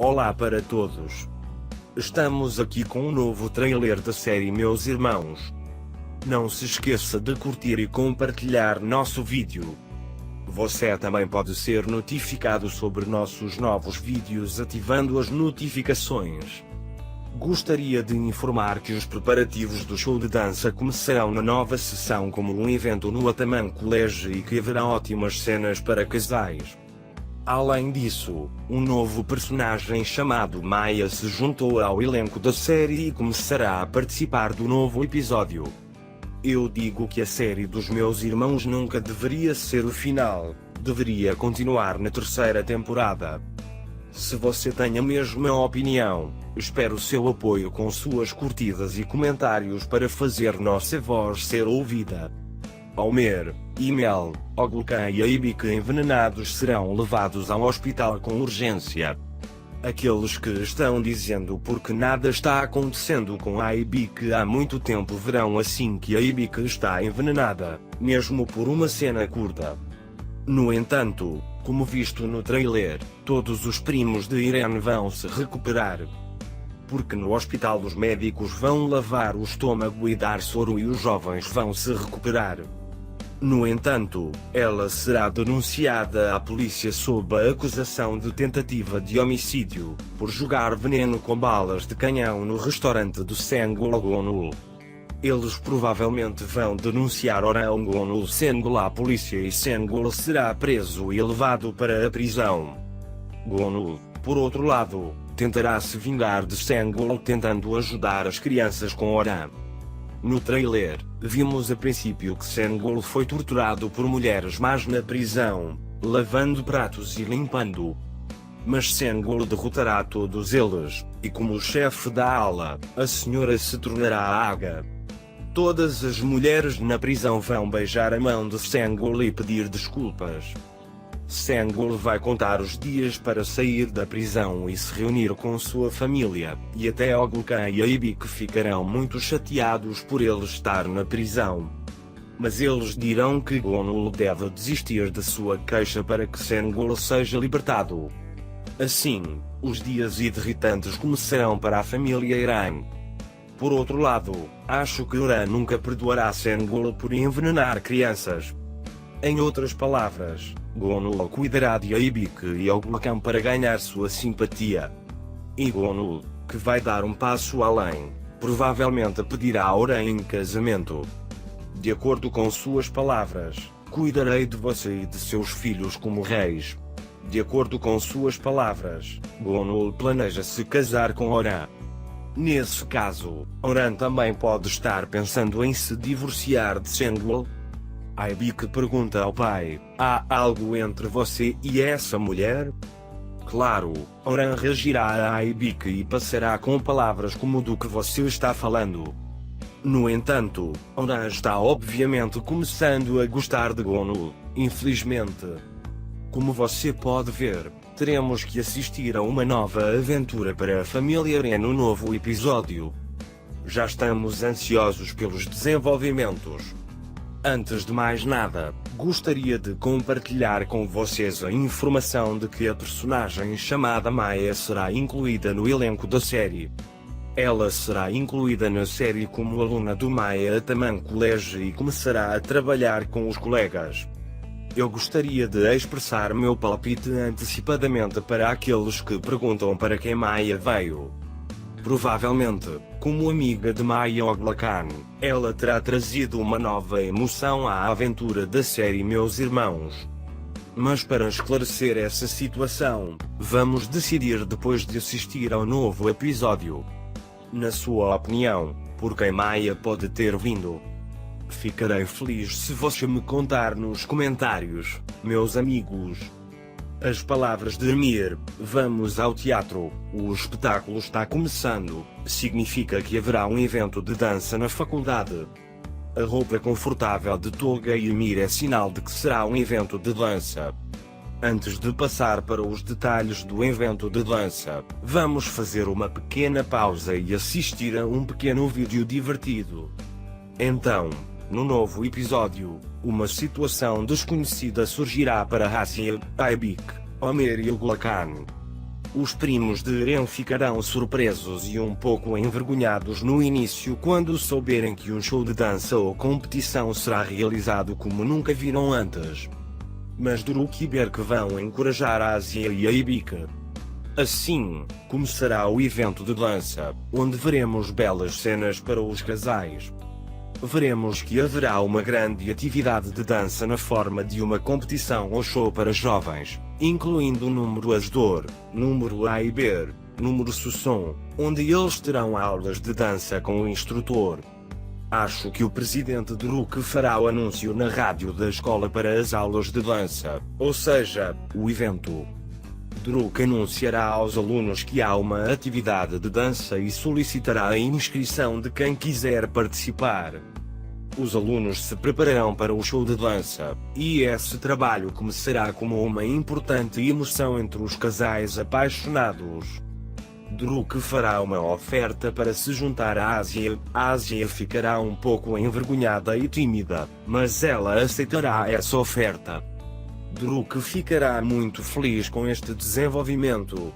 Olá para todos. Estamos aqui com um novo trailer da série Meus Irmãos. Não se esqueça de curtir e compartilhar nosso vídeo. Você também pode ser notificado sobre nossos novos vídeos ativando as notificações. Gostaria de informar que os preparativos do show de dança começarão na nova sessão como um evento no Ataman College e que haverá ótimas cenas para casais. Além disso, um novo personagem chamado Maya se juntou ao elenco da série e começará a participar do novo episódio. Eu digo que a série dos Meus Irmãos nunca deveria ser o final, deveria continuar na terceira temporada. Se você tem a mesma opinião, espero seu apoio com suas curtidas e comentários para fazer nossa voz ser ouvida. Homer, Mel, Oglucan e Aibik envenenados serão levados ao hospital com urgência. Aqueles que estão dizendo porque nada está acontecendo com a Aibik há muito tempo verão assim que a Aibik está envenenada, mesmo por uma cena curta. No entanto, como visto no trailer, todos os primos de Irene vão se recuperar. Porque no hospital os médicos vão lavar o estômago e dar soro e os jovens vão se recuperar. No entanto, ela será denunciada à polícia sob a acusação de tentativa de homicídio, por jogar veneno com balas de canhão no restaurante do Senggol. Eles provavelmente vão denunciar Orangon Senggol à polícia e Senggol será preso e levado para a prisão. Gonul, por outro lado, tentará se vingar de Senggol tentando ajudar as crianças com Oran. No trailer, vimos a princípio que Senggol foi torturado por mulheres más na prisão, lavando pratos e limpando. Mas Senggol derrotará todos eles, e como chefe da ala, a senhora se tornará a Aga. Todas as mulheres na prisão vão beijar a mão de Senggol e pedir desculpas. Senggol vai contar os dias para sair da prisão e se reunir com sua família, e até Oglucan e Aibik ficarão muito chateados por ele estar na prisão. Mas eles dirão que Gonul deve desistir de sua queixa para que Senggol seja libertado. Assim, os dias irritantes começarão para a família Iran. Por outro lado, acho que Oran nunca perdoará Senggol por envenenar crianças. Em outras palavras, Gonul cuidará de Aibik e Oglucan para ganhar sua simpatia. E Gonul, que vai dar um passo além, provavelmente pedirá Oran em casamento. De acordo com suas palavras, cuidarei de você e de seus filhos como reis. De acordo com suas palavras, Gonul planeja se casar com Oran. Nesse caso, Oran também pode estar pensando em se divorciar de Senggol. Aibik pergunta ao pai: há algo entre você e essa mulher? Claro, Oran reagirá a Aibik e passará com palavras como do que você está falando. No entanto, Oran está obviamente começando a gostar de Gonul, infelizmente. Como você pode ver, teremos que assistir a uma nova aventura para a família Ren no novo episódio. Já estamos ansiosos pelos desenvolvimentos. Antes de mais nada, gostaria de compartilhar com vocês a informação de que a personagem chamada Maya será incluída no elenco da série. Ela será incluída na série como aluna do Maya Ataman College e começará a trabalhar com os colegas. Eu gostaria de expressar meu palpite antecipadamente para aqueles que perguntam para quem Maya veio. Provavelmente, como amiga de Maya Oglucan, ela terá trazido uma nova emoção à aventura da série Meus Irmãos. Mas para esclarecer essa situação, vamos decidir depois de assistir ao novo episódio. Na sua opinião, por quem Maya pode ter vindo? Ficarei feliz se você me contar nos comentários, meus amigos. As palavras de Amir: vamos ao teatro, o espetáculo está começando, significa que haverá um evento de dança na faculdade. A roupa confortável de Tolga e Amir é sinal de que será um evento de dança. Antes de passar para os detalhes do evento de dança, vamos fazer uma pequena pausa e assistir a um pequeno vídeo divertido. Então, no novo episódio, uma situação desconhecida surgirá para Hassia, Aibik, Homer e Oglucan. Os primos de Eren ficarão surpresos e um pouco envergonhados no início quando souberem que um show de dança ou competição será realizado como nunca viram antes. Mas Druk e Berk vão encorajar a Asia e a Ibika. Assim, começará o evento de dança, onde veremos belas cenas para os casais. Veremos que haverá uma grande atividade de dança na forma de uma competição ou show para jovens, incluindo o número Asdor, número A e B, número Susson, onde eles terão aulas de dança com o instrutor. Acho que o presidente Druk fará o anúncio na rádio da escola para as aulas de dança, ou seja, o evento. Druk anunciará aos alunos que há uma atividade de dança e solicitará a inscrição de quem quiser participar. Os alunos se prepararão para o show de dança, e esse trabalho começará como uma importante emoção entre os casais apaixonados. Druk fará uma oferta para se juntar à Asia. A Asia ficará um pouco envergonhada e tímida, mas ela aceitará essa oferta. Druk ficará muito feliz com este desenvolvimento.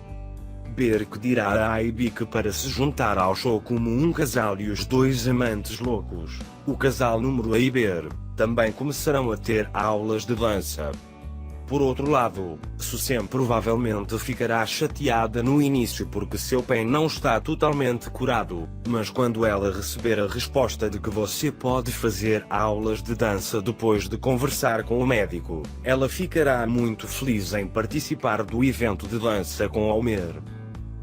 Berk dirá a Ibika para se juntar ao show como um casal e os dois amantes loucos, o casal número A e B, também começarão a ter aulas de dança. Por outro lado, Susen provavelmente ficará chateada no início porque seu pé não está totalmente curado, mas quando ela receber a resposta de que você pode fazer aulas de dança depois de conversar com o médico, ela ficará muito feliz em participar do evento de dança com Almer.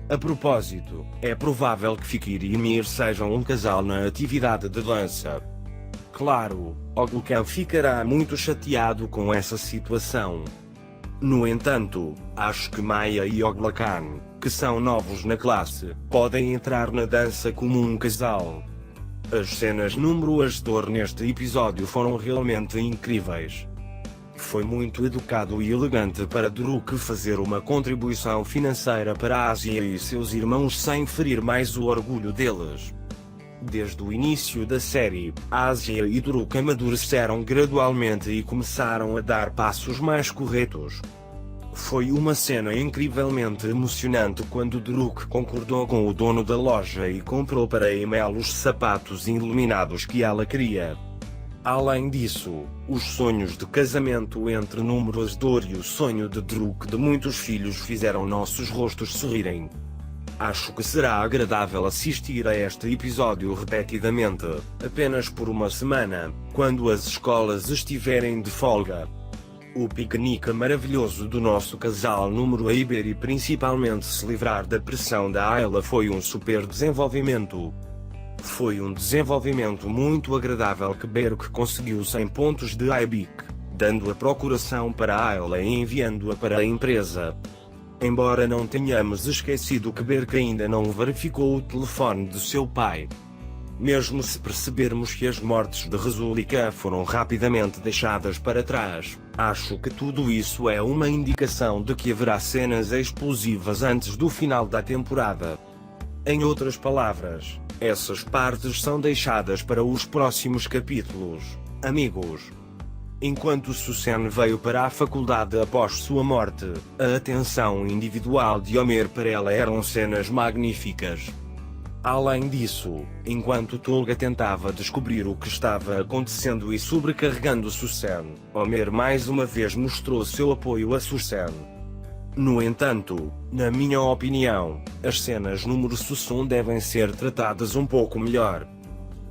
A propósito, é provável que Fikir e Ymir sejam um casal na atividade de dança. Claro, Oglukan ficará muito chateado com essa situação. No entanto, acho que Maya e Oglakan, que são novos na classe, podem entrar na dança como um casal. As cenas número Asdor neste episódio foram realmente incríveis. Foi muito educado e elegante para Druk fazer uma contribuição financeira para a Asia e seus irmãos sem ferir mais o orgulho deles. Desde o início da série, Asia e Druk amadureceram gradualmente e começaram a dar passos mais corretos. Foi uma cena incrivelmente emocionante quando Druk concordou com o dono da loja e comprou para Emel os sapatos iluminados que ela queria. Além disso, os sonhos de casamento entre número Asdor e o sonho de Druk de muitos filhos fizeram nossos rostos sorrirem. Acho que será agradável assistir a este episódio repetidamente, apenas por uma semana, quando as escolas estiverem de folga. O piquenique maravilhoso do nosso casal número A e B e principalmente se livrar da pressão da Ayla foi um super desenvolvimento. Foi um desenvolvimento muito agradável que Berk conseguiu 100 pontos de IBIC, dando a procuração para a Ayla e enviando-a para a empresa. Embora não tenhamos esquecido que Berk ainda não verificou o telefone de seu pai. Mesmo se percebermos que as mortes de Resulika foram rapidamente deixadas para trás, acho que tudo isso é uma indicação de que haverá cenas explosivas antes do final da temporada. Em outras palavras, essas partes são deixadas para os próximos capítulos, amigos. Enquanto Susen veio para a faculdade após sua morte, a atenção individual de Homer para ela eram cenas magníficas. Além disso, enquanto Tolga tentava descobrir o que estava acontecendo e sobrecarregando Susen, Homer mais uma vez mostrou seu apoio a Susen. No entanto, na minha opinião, as cenas número Sussun devem ser tratadas um pouco melhor.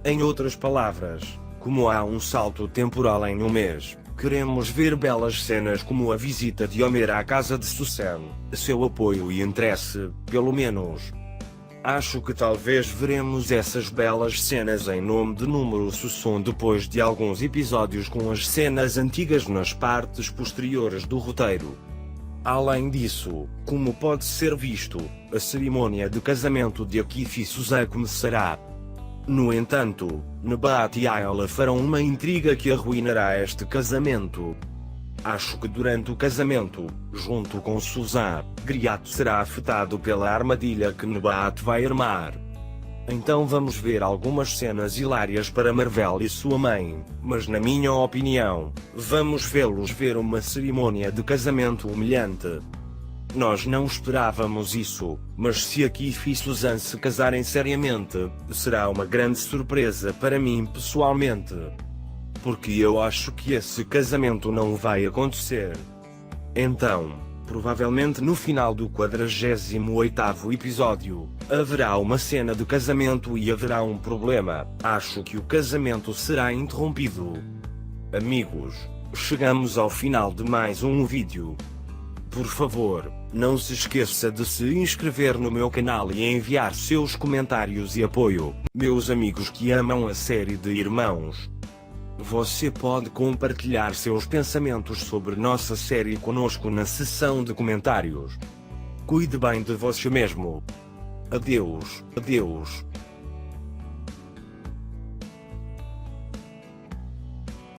Em outras palavras, como há um salto temporal em um mês, queremos ver belas cenas como a visita de Homer à casa de Susen, seu apoio e interesse, pelo menos. Acho que talvez veremos essas belas cenas em nome de número Sussun depois de alguns episódios com as cenas antigas nas partes posteriores do roteiro. Além disso, como pode ser visto, a cerimônia de casamento de Akif e Suzai começará. No entanto, Nebat e Ayla farão uma intriga que arruinará este casamento. Acho que durante o casamento, junto com Suzan, Griat será afetado pela armadilha que Nebat vai armar. Então vamos ver algumas cenas hilárias para Marvel e sua mãe, mas na minha opinião, vamos vê-los ver uma cerimônia de casamento humilhante. Nós não esperávamos isso, mas se a Kif e Suzanne se casarem seriamente, será uma grande surpresa para mim pessoalmente. Porque eu acho que esse casamento não vai acontecer. Então, provavelmente no final do 48º episódio, haverá uma cena de casamento e haverá um problema. Acho que o casamento será interrompido. Amigos, chegamos ao final de mais um vídeo. Por favor, não se esqueça de se inscrever no meu canal e enviar seus comentários e apoio. Meus amigos que amam a série de Irmãos, você pode compartilhar seus pensamentos sobre nossa série conosco na seção de comentários. Cuide bem de você mesmo. Adeus, adeus.